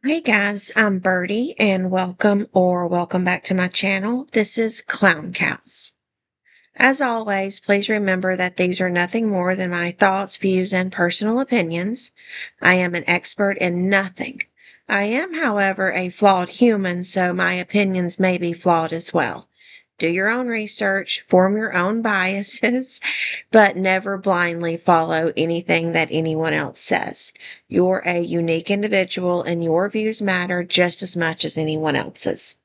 Hey guys, I'm Birdie and welcome back to my channel. This is Clown Cows. As always, please remember that these are nothing more than my thoughts, views, and personal opinions. I am an expert in nothing. I am, however, a flawed human, so my opinions may be flawed as well. Do your own research, form your own biases, but never blindly follow anything that anyone else says. You're a unique individual and your views matter just as much as anyone else's.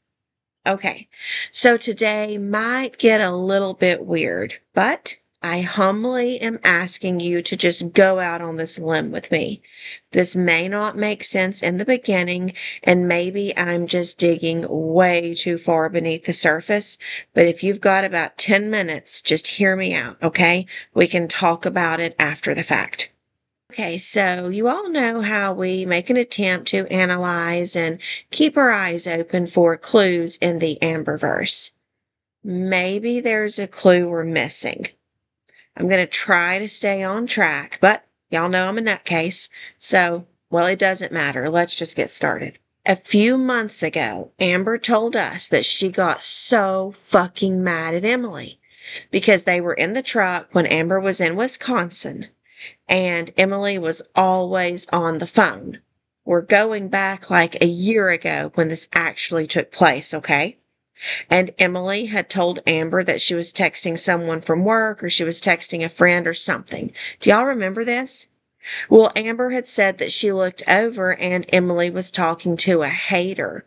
Okay, so today might get a little bit weird, but I humbly am asking you to just go out on this limb with me. This may not make sense in the beginning, and maybe I'm just digging way too far beneath the surface, but if you've got about 10 minutes, just hear me out, okay? We can talk about it after the fact. Okay, so you all know how we make an attempt to analyze and keep our eyes open for clues in the Amberverse. Maybe there's a clue we're missing. I'm going to try to stay on track, but y'all know I'm a nutcase, so, well, it doesn't matter. Let's just get started. A few months ago, Amber told us that she got so fucking mad at Emily because they were in the truck when Amber was in Wisconsin and Emily was always on the phone. We're going back like a year ago when this actually took place, okay? And Emily had told Amber that she was texting someone from work or she was texting a friend or something. Do y'all remember this? Well, Amber had said that she looked over and Emily was talking to a hater.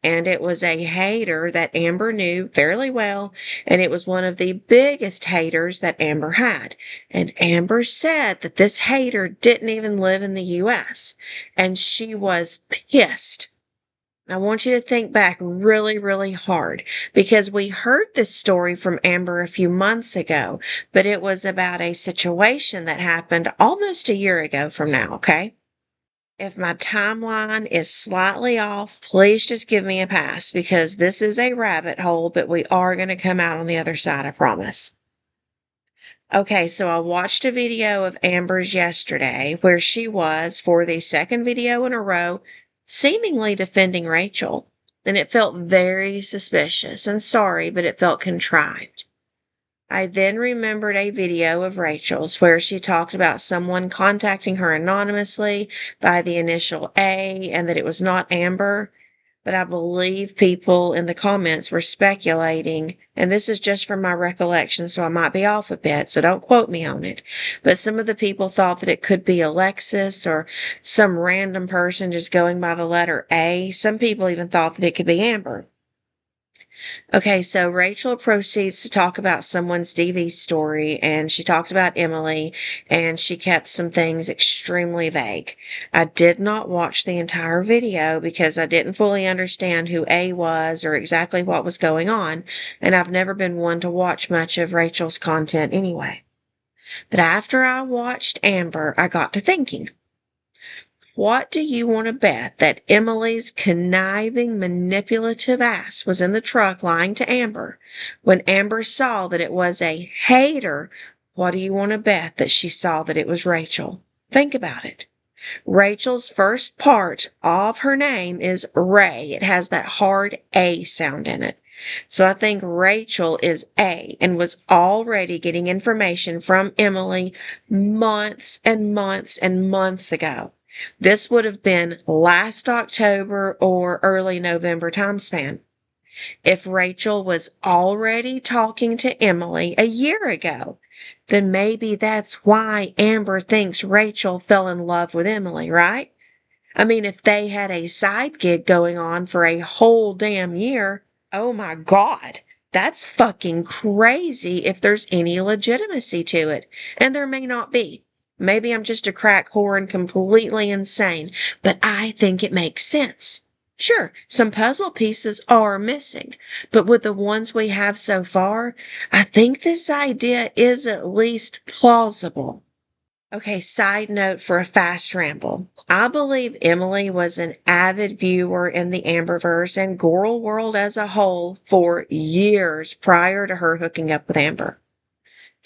And it was a hater that Amber knew fairly well, and it was one of the biggest haters that Amber had. And Amber said that this hater didn't even live in the U.S., and she was pissed. I want you to think back really, really hard because we heard this story from Amber a few months ago, but it was about a situation that happened almost a year ago from now, okay? If my timeline is slightly off, please just give me a pass because this is a rabbit hole, but we are going to come out on the other side, I promise. Okay, so I watched a video of Amber's yesterday where she was, for the second video in a row, seemingly defending Rachel. And it felt very suspicious and sorry, but it felt contrived. I then remembered a video of Rachel's where she talked about someone contacting her anonymously by the initial A and that it was not Amber. But I believe people in the comments were speculating, and this is just from my recollection, so I might be off a bit, so don't quote me on it. But some of the people thought that it could be Alexis or some random person just going by the letter A. Some people even thought that it could be Amber. Okay, so Rachel proceeds to talk about someone's DV story, and she talked about Emily, and she kept some things extremely vague. I did not watch the entire video because I didn't fully understand who A was or exactly what was going on, and I've never been one to watch much of Rachel's content anyway. But after I watched Amber, I got to thinking. What do you want to bet that Emily's conniving, manipulative ass was in the truck lying to Amber? When Amber saw that it was a hater, what do you want to bet that she saw that it was Rachel? Think about it. Rachel's first part of her name is Ray. It has that hard A sound in it. So I think Rachel is A and was already getting information from Emily months and months and months ago. This would have been last October or early November time span. If Rachel was already talking to Emily a year ago, then maybe that's why Amber thinks Rachel fell in love with Emily, right? I mean, if they had a side gig going on for a whole damn year, oh my God, that's fucking crazy if there's any legitimacy to it. And there may not be. Maybe I'm just a crack whore and completely insane, but I think it makes sense. Sure, some puzzle pieces are missing, but with the ones we have so far, I think this idea is at least plausible. Okay, side note for a fast ramble. I believe Emily was an avid viewer in the Amberverse and Goral World as a whole for years prior to her hooking up with Amber.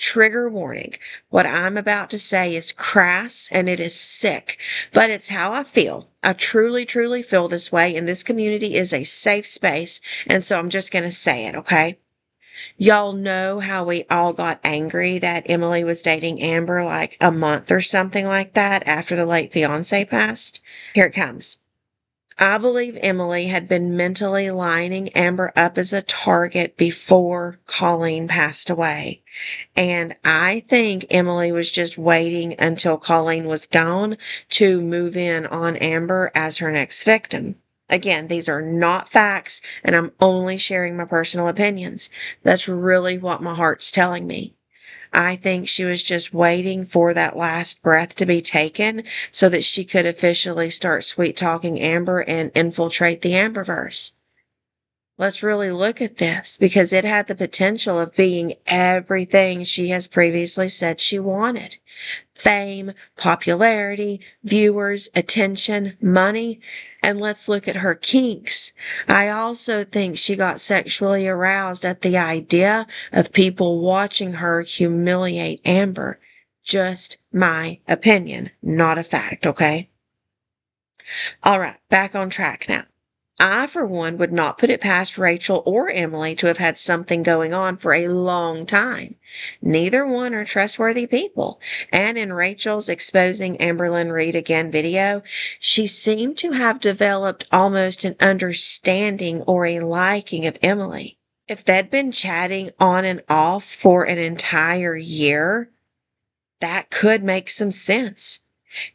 Trigger warning. What I'm about to say is crass and it is sick, but it's how I feel. I truly, truly feel this way, and this community is a safe space, and so I'm just going to say it, okay? Y'all know how we all got angry that Emily was dating Amber like a month or something like that after the late fiance passed? Here it comes. I believe Emily had been mentally lining Amber up as a target before Colleen passed away. And I think Emily was just waiting until Colleen was gone to move in on Amber as her next victim. Again, these are not facts, and I'm only sharing my personal opinions. That's really what my heart's telling me. I think she was just waiting for that last breath to be taken so that she could officially start sweet talking Amber and infiltrate the Amberverse. Let's really look at this because it had the potential of being everything she has previously said she wanted. Fame, popularity, viewers, attention, money, and let's look at her kinks. I also think she got sexually aroused at the idea of people watching her humiliate Amber. Just my opinion, not a fact, okay? All right, back on track now. I, for one, would not put it past Rachel or Emily to have had something going on for a long time. Neither one are trustworthy people. And in Rachel's exposing Amberlynn Reid again video, she seemed to have developed almost an understanding or a liking of Emily. If they'd been chatting on and off for an entire year, that could make some sense.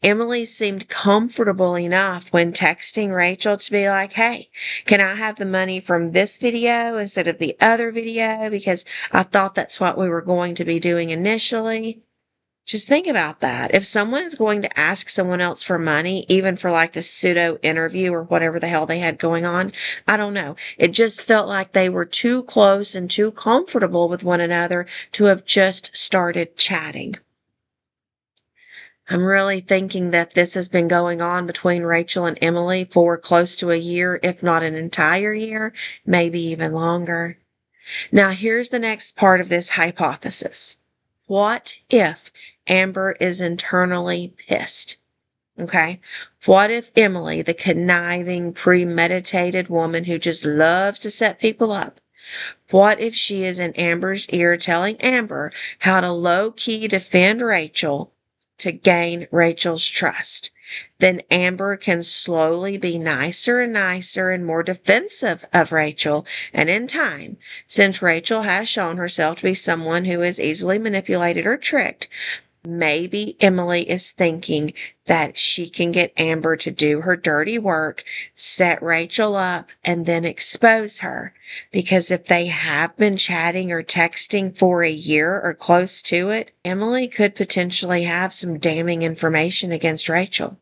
Emily seemed comfortable enough when texting Rachel to be like, hey, can I have the money from this video instead of the other video? Because I thought that's what we were going to be doing initially. Just think about that. If someone is going to ask someone else for money, even for like the pseudo interview or whatever the hell they had going on, I don't know. It just felt like they were too close and too comfortable with one another to have just started chatting. I'm really thinking that this has been going on between Rachel and Emily for close to a year, if not an entire year, maybe even longer. Now, here's the next part of this hypothesis. What if Amber is internally pissed? Okay. What if Emily, the conniving, premeditated woman who just loves to set people up, what if she is in Amber's ear telling Amber how to low-key defend Rachel to gain Rachel's trust? Then Amber can slowly be nicer and nicer and more defensive of Rachel. And in time, since Rachel has shown herself to be someone who is easily manipulated or tricked, maybe Emily is thinking that she can get Amber to do her dirty work, set Rachel up, and then expose her. Because if they have been chatting or texting for a year or close to it, Emily could potentially have some damning information against Rachel.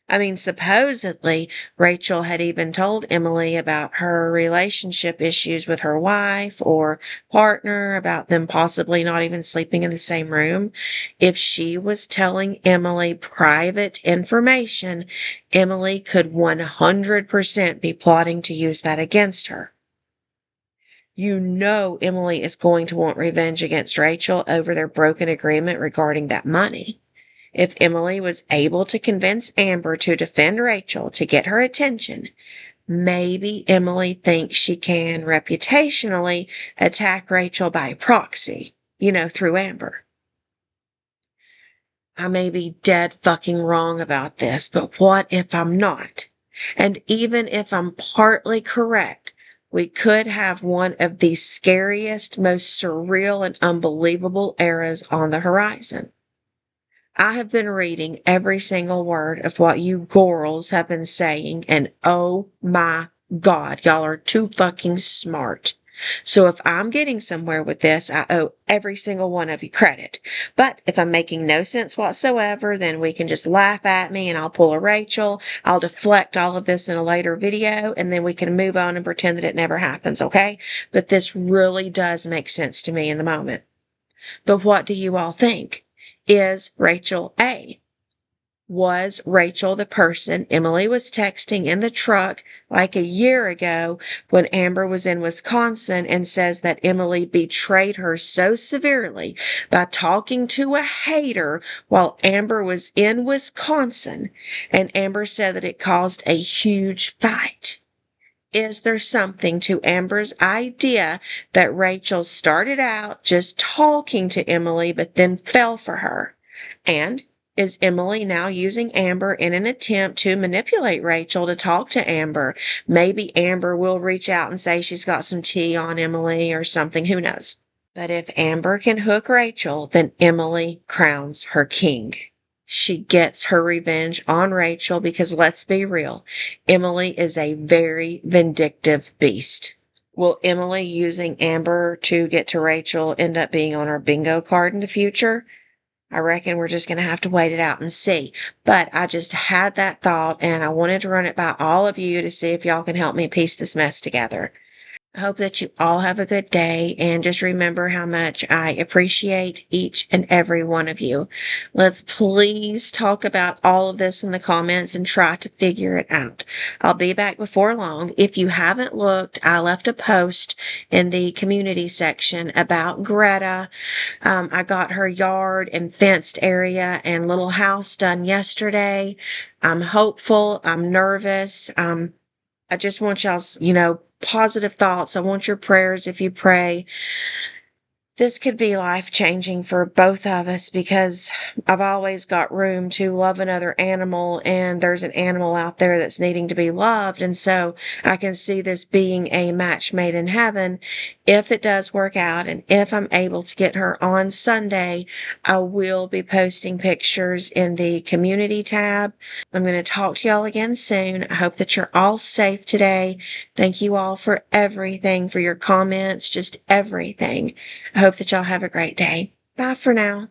I mean, supposedly, Rachel had even told Emily about her relationship issues with her wife or partner, about them possibly not even sleeping in the same room. If she was telling Emily private information, Emily could 100% be plotting to use that against her. You know Emily is going to want revenge against Rachel over their broken agreement regarding that money. If Emily was able to convince Amber to defend Rachel to get her attention, maybe Emily thinks she can reputationally attack Rachel by proxy, through Amber. I may be dead fucking wrong about this, but what if I'm not? And even if I'm partly correct, we could have one of the scariest, most surreal and unbelievable eras on the horizon. I have been reading every single word of what you girls have been saying, and oh my God, y'all are too fucking smart. So if I'm getting somewhere with this, I owe every single one of you credit. But if I'm making no sense whatsoever, then we can just laugh at me and I'll pull a Rachel. I'll deflect all of this in a later video and then we can move on and pretend that it never happens, okay? But this really does make sense to me in the moment. But what do you all think? Is Rachel A? Was Rachel the person Emily was texting in the truck like a year ago when Amber was in Wisconsin and says that Emily betrayed her so severely by talking to a hater while Amber was in Wisconsin, and Amber said that it caused a huge fight? Is there something to Amber's idea that Rachel started out just talking to Emily but then fell for her? And is Emily now using Amber in an attempt to manipulate Rachel to talk to Amber? Maybe Amber will reach out and say she's got some tea on Emily or something. Who knows? But if Amber can hook Rachel, then Emily crowns her king. She gets her revenge on Rachel because let's be real, Emily is a very vindictive beast. Will Emily using Amber to get to Rachel end up being on our bingo card in the future? I reckon we're just going to have to wait it out and see. But I just had that thought and I wanted to run it by all of you to see if y'all can help me piece this mess together. I hope that you all have a good day and just remember how much I appreciate each and every one of you. Let's please talk about all of this in the comments and try to figure it out. I'll be back before long. If you haven't looked, I left a post in the community section about Greta. I got her yard and fenced area and little house done yesterday. I'm hopeful. I'm nervous. I just want y'all's, positive thoughts. I want your prayers if you pray. This could be life changing for both of us because I've always got room to love another animal and there's an animal out there that's needing to be loved. And so I can see this being a match made in heaven. If it does work out and if I'm able to get her on Sunday, I will be posting pictures in the community tab. I'm going to talk to y'all again soon. I hope that you're all safe today. Thank you all for everything, for your comments, just everything. I hope that y'all have a great day. Bye for now.